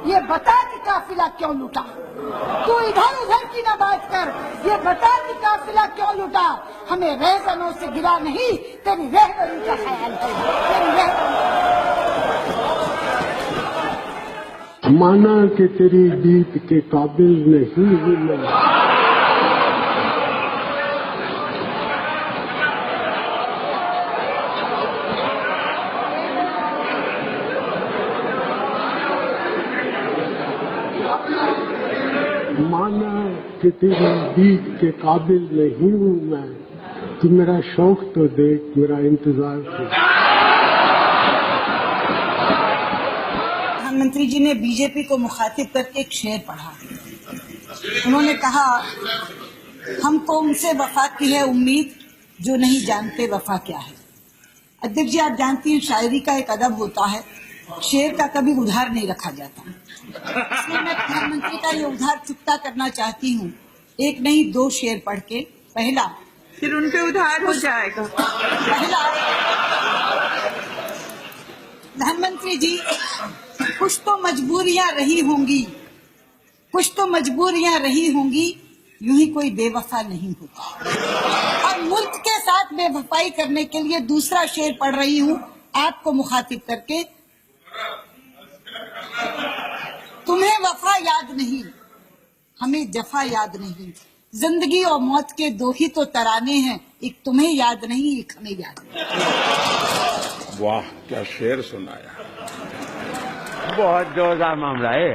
ये बता कि काफिला क्यों लूटा। तू इधर उधर की ना बात कर, ये बता कि काफिला क्यों लूटा। हमें रहबरों से गिरा नहीं, तेरी रहबरी का ख्याल है, तेरी रहबरी। माना कि तेरी जीत के काबिल नहीं हूँ मैं। माना कि तेरी जीत के काबिल नहीं हूँ मैं, तू मेरा शौक तो देख, मेरा इंतजार कर। प्रधानमंत्री जी ने बीजेपी को मुखातिब करके एक शेर पढ़ा। उन्होंने कहा, हमको उनसे वफा की है उम्मीद जो नहीं जानते वफा क्या है। अध्यक्ष जी, आप जानती हैं शायरी का एक अदब होता है, शेर का कभी उधार नहीं रखा जाता। इसलिए मैं प्रधानमंत्री का ये उधार चुकता करना चाहती हूँ, एक नहीं 2 शेर पढ़ के। पहला, फिर उनके उधार हो जाएगा। पहला, प्रधानमंत्री जी, कुछ तो मजबूरियां रही होंगी, कुछ तो मजबूरियां रही होंगी, यूं ही कोई बेवफा नहीं होता। और मुल्क के साथ बेवफाई करने के लिए दूसरा शेर पढ़ रही हूँ आपको मुखातिब करके। तुम्हें वफा याद नहीं, हमें जफा याद नहीं। जिंदगी और मौत के 2 ही तो तराने हैं, एक तुम्हें याद नहीं, एक हमें याद नहीं। वाह, क्या शेर सुनाया। बहुत जोरदार मामला है।